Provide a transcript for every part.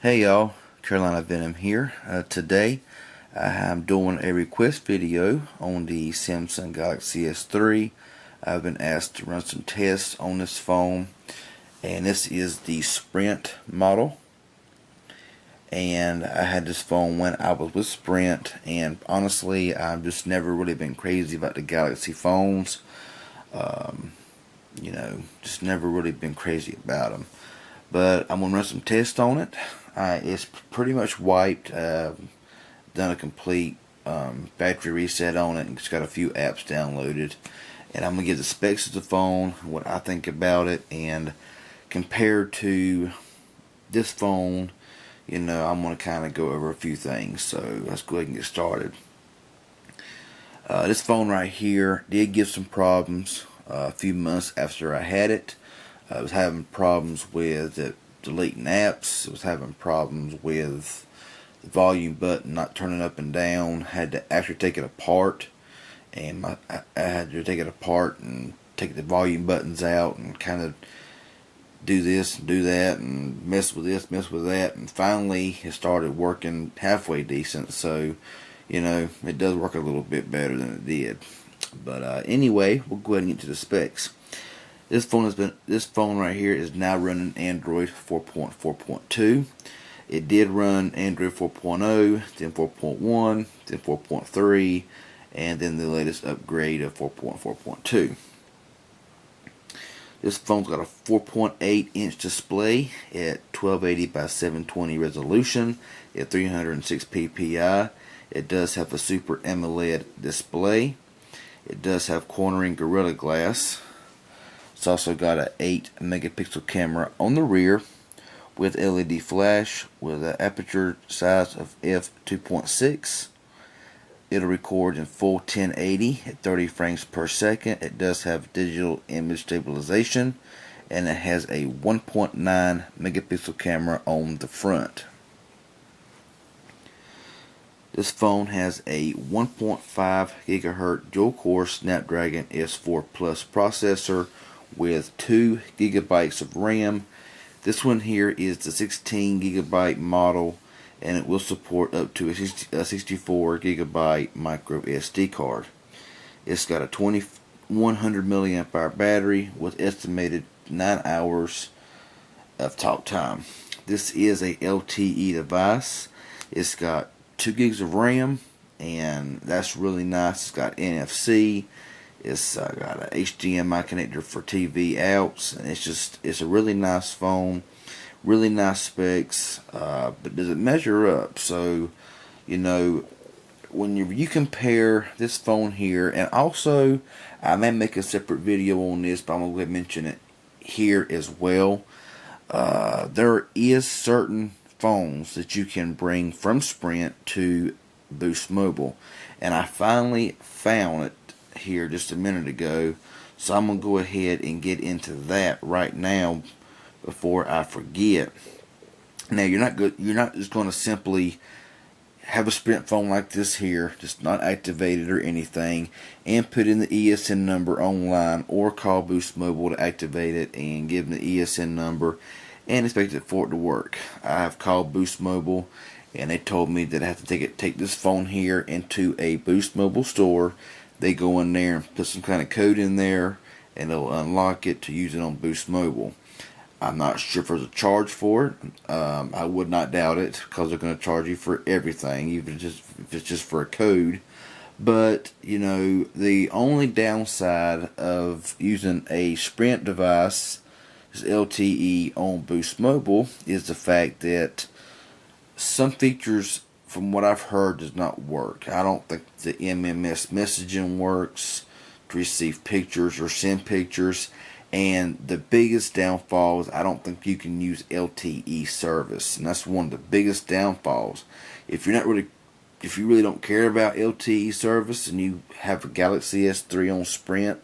Hey y'all, Carolina Venom here. Today I'm doing a request video on the Samsung Galaxy S3. I've been asked to run some tests on this phone, and this is the Sprint model. And I had this phone when I was with Sprint, and honestly I've just never really been crazy about the Galaxy phones. Just never really been crazy about them. But I'm going to run some tests on it. It's pretty much wiped. Done a complete factory reset on it, and it's got a few apps downloaded. And I'm going to give the specs of the phone, what I think about it, and compared to this phone, I'm going to kind of go over a few things. So let's go ahead and get started. This phone right here did give some problems a few months after I had it. I was having problems with it deleting apps. It was having problems with the volume button not turning up and down. Had to actually take it apart, and I had to take it apart and take the volume buttons out and kind of do this and do that and mess with this, mess with that, and finally it started working halfway decent. So it does work a little bit better than it did. But anyway, we'll go ahead and get to the specs. This phone right here is now running Android 4.4.2. It did run Android 4.0, then 4.1, then 4.3, and then the latest upgrade of 4.4.2. This phone's got a 4.8 inch display at 1280 by 720 resolution at 306 ppi. It does have a Super AMOLED display. It does have cornering Gorilla Glass. It's also got an 8 megapixel camera on the rear with LED flash with an aperture size of f2.6. It'll record in full 1080 at 30 frames per second. It does have digital image stabilization, and it has a 1.9 megapixel camera on the front. This phone has a 1.5 gigahertz dual-core Snapdragon S4 Plus processor with 2 gigabytes of RAM. This one here is the 16 gigabyte model, and it will support up to a 64 gigabyte micro SD card. It's got a 2100 milliamp hour battery with estimated 9 hours of talk time. This is a LTE device. It's got 2 gigs of RAM, and that's really nice. It's got NFC. It's got an HDMI connector for TV outs, and it's a really nice phone, really nice specs. But does it measure up? So, when you compare this phone here, and also I may make a separate video on this, but I'm going to go ahead and mention it here as well. There is certain phones that you can bring from Sprint to Boost Mobile, and I finally found it here just a minute ago, so I'm gonna go ahead and get into that right now before I forget. Now you're not just going to simply have a Sprint phone like this here, just not activated or anything, and put in the ESN number online or call Boost Mobile to activate it and give them the ESN number and expect it for it to work. I've called Boost Mobile, and they told me that I have to take this phone here into a Boost Mobile store. They go in there and put some kind of code in there, and they'll unlock it to use it on Boost Mobile. I'm not sure if there's a charge for it. I would not doubt it, because they're going to charge you for everything, even if it's just for a code. But the only downside of using a Sprint device is LTE on Boost Mobile is the fact that some features, from what I've heard, does not work. I don't think the MMS messaging works to receive pictures or send pictures, and the biggest downfall is I don't think you can use LTE service, and that's one of the biggest downfalls. If you really don't care about LTE service, and you have a Galaxy S3 on Sprint,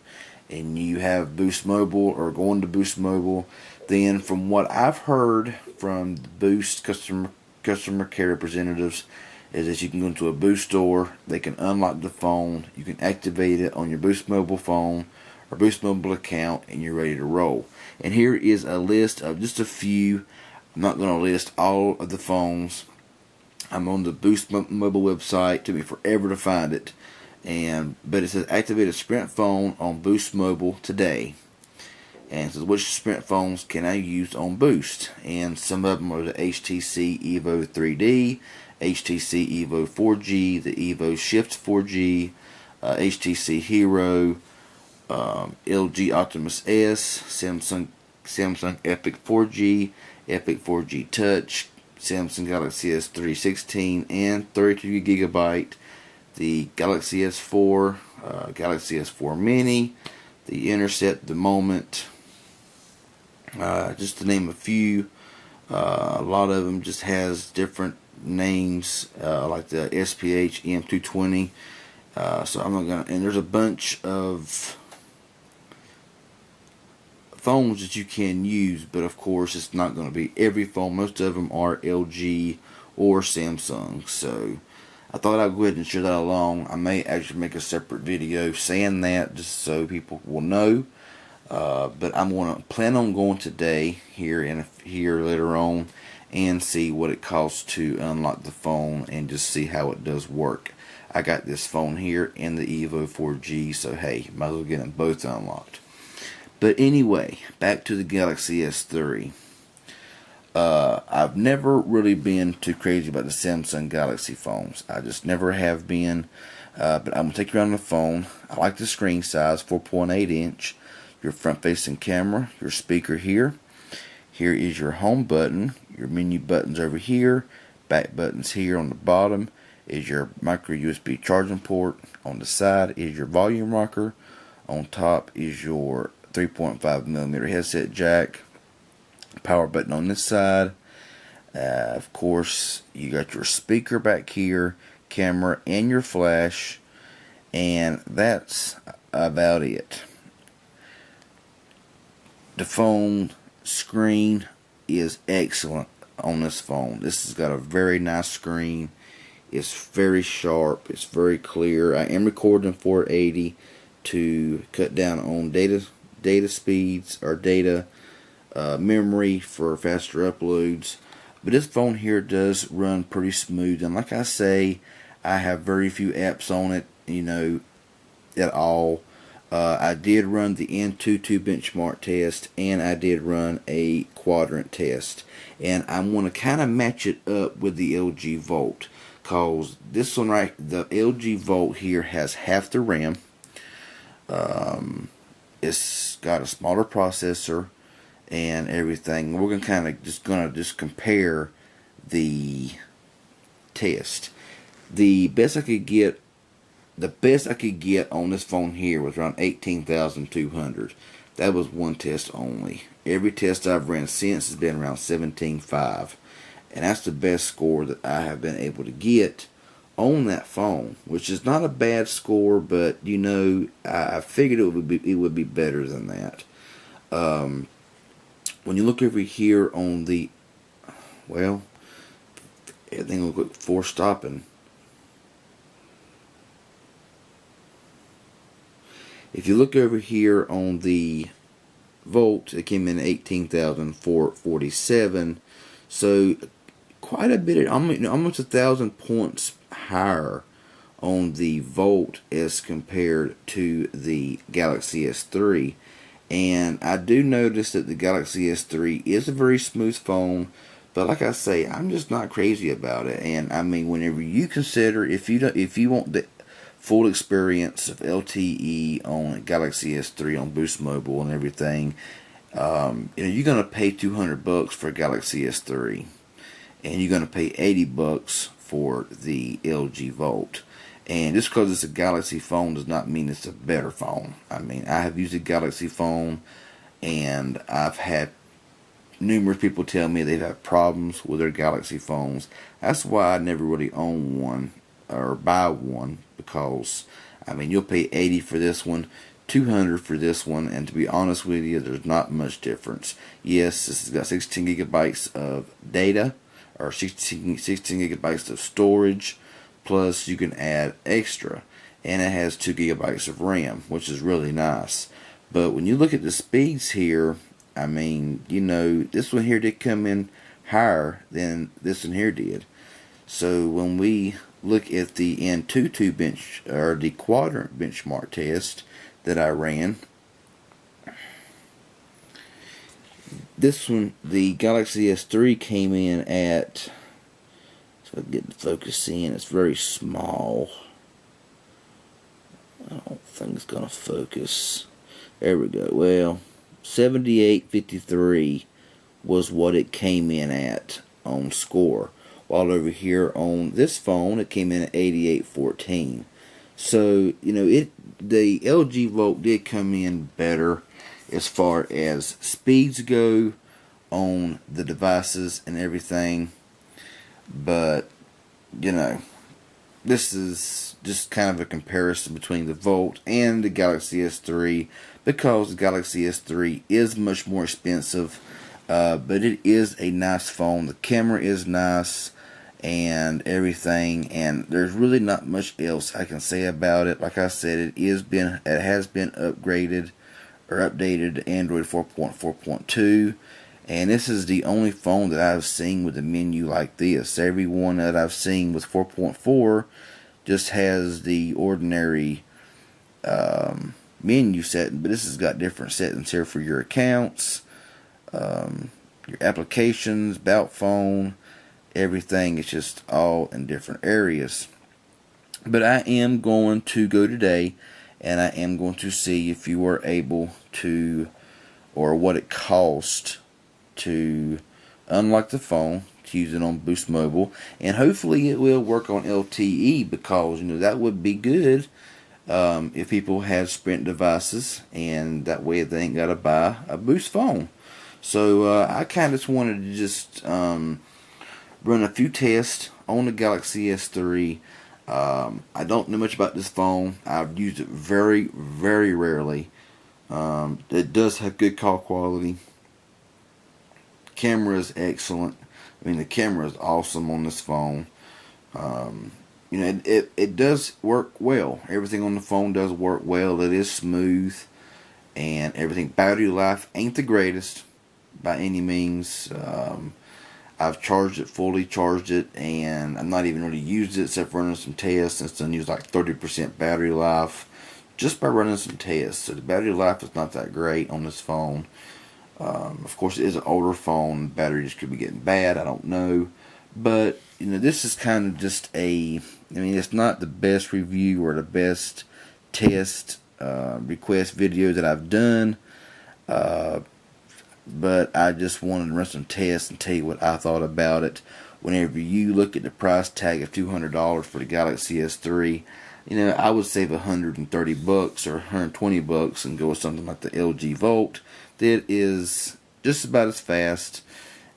and you have Boost Mobile or going to Boost Mobile, then from what I've heard from the Boost customer care representatives is that you can go into a Boost store, they can unlock the phone, you can activate it on your Boost Mobile phone or Boost Mobile account, and you're ready to roll. And here is a list of just a few I'm not going to list all of the phones. I'm on the Boost Mobile website. It took me forever to find it. But it says activate a Sprint phone on Boost Mobile today. And it says which Sprint phones can I use on Boost? And some of them are the HTC Evo 3D, HTC Evo 4G, the Evo Shift 4G, HTC Hero, LG Optimus S, Samsung Epic 4G, Epic 4G Touch, Samsung Galaxy S3 and 32GB, the Galaxy S4, Galaxy S4 Mini, the Intercept, the Moment, just to name a few. A lot of them just has different names, like the SPH M220. So I'm not gonna. And there's a bunch of phones that you can use, but of course it's not going to be every phone. Most of them are LG or Samsung. So I thought I'd go ahead and share that along. I may actually make a separate video saying that just so people will know. But I'm going to plan on going today here later on and see what it costs to unlock the phone and just see how it does work. I got this phone here and the Evo 4G, so hey, might as well get them both unlocked. But anyway, back to the Galaxy S3. I've never really been too crazy about the Samsung Galaxy phones. I just never have been. But I'm going to take you around the phone. I like the screen size, 4.8 inch. Your front-facing camera, your speaker here. Here is your home button. Your menu buttons over here. Back buttons here on the bottom. Is your micro USB charging port. On the side is your volume rocker. On top is your 3.5mm headset jack. Power button on this side. Of course, you got your speaker back here, camera, and your flash. And that's about it. The phone screen is excellent on this phone. This has got a very nice screen. It's very sharp. It's very clear. I am recording 480 to cut down on data speeds or data memory for faster uploads. But this phone here does run pretty smooth, and like I say, I have very few apps on it, at all. I did run the Antutu benchmark test, and I did run a quadrant test, and I'm going to kind of match it up with the LG Volt, cause this one the LG Volt here has half the RAM. It's got a smaller processor and everything. We're gonna just compare the test. The best I could get on this phone here was around 18,200. That was one test only. Every test I've ran since has been around 17.5, and that's the best score that I have been able to get on that phone, which is not a bad score, but I figured it would be better than that. When you look over here on the, well, everything will look for stopping. If you look over here on the Volt, it came in at 18,447, so quite a bit, almost 1,000 points higher on the Volt as compared to the Galaxy S3. And I do notice that the Galaxy S3 is a very smooth phone, but like I say, I'm just not crazy about it. And I mean, whenever you consider, if you want the full experience of LTE on Galaxy S3 on Boost Mobile and everything, you're gonna pay $200 for Galaxy S3, and you're gonna pay $80 for the LG Volt. And just because it's a Galaxy phone does not mean it's a better phone. I mean, I have used a Galaxy phone, and I've had numerous people tell me they've had problems with their Galaxy phones. That's why I never really own one or buy one, because I mean, you'll pay $80 for this one, $200 for this one, and to be honest with you, there's not much difference. Yes, this has got 16 gigabytes of data, or 16 gigabytes of storage, plus you can add extra, and it has 2 gigabytes of RAM, which is really nice. But when you look at the speeds here, I mean, this one here did come in higher than this one here did. So when we look at the Antutu bench, or the quadrant benchmark test that I ran, this one, the Galaxy S3 came in at, so I get the focus in, it's very small. I don't think it's going to focus. There we go. Well, 78.53 was what it came in at on score. While over here on this phone, it came in at 88.14. So, you know, the LG Volt did come in better as far as speeds go on the devices and everything. But, you know, this is just kind of a comparison between the Volt and the Galaxy S3, because the Galaxy S3 is much more expensive, but it is a nice phone. The camera is nice and everything, and there's really not much else I can say about it. Like I said, it has been upgraded or updated to Android 4.4.2, and this is the only phone that I've seen with a menu like this. Every one that I've seen with 4.4 just has the ordinary menu setting, but this has got different settings here for your accounts, your applications, about phone, everything. It's just all in different areas. But I am going to go today, and I am going to see if you are able to, or what it costs to unlock the phone, to use it on Boost Mobile, and hopefully it will work on LTE, because, you know, that would be good if people had Sprint devices, and that way they ain't got to buy a Boost phone. So I kind of just wanted to just run a few tests on the Galaxy S3. I don't know much about this phone. I've used it very, very rarely. It does have good call quality. Camera is excellent. I mean, the camera is awesome on this phone. You know, it does work well. Everything on the phone does work well. It is smooth and everything. Battery life ain't the greatest by any means. I've fully charged it, and I'm not even really used it except for running some tests. It's done use like 30% battery life just by running some tests. So the battery life is not that great on this phone. Of course, it is an older phone. Battery just could be getting bad. I don't know. But, you know, this is kind of just I mean, it's not the best review or the best test request video that I've done. But I just wanted to run some tests and tell you what I thought about it. Whenever you look at the price tag of $200 for the Galaxy S3, you know, I would save $130 or $120 and go with something like the LG Volt that is just about as fast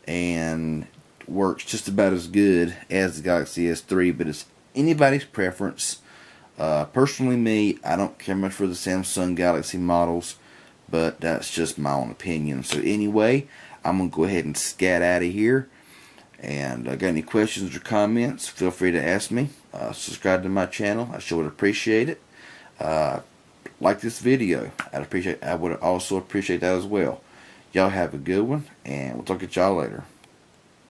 and works just about as good as the Galaxy S3, but it's anybody's preference. Personally, me, I don't care much for the Samsung Galaxy models, but that's just my own opinion. So anyway, I'm going to go ahead and scat out of here. And got any questions or comments, feel free to ask me. Subscribe to my channel. I sure would appreciate it. Like this video. I would also appreciate that as well. Y'all have a good one, and we'll talk to y'all later.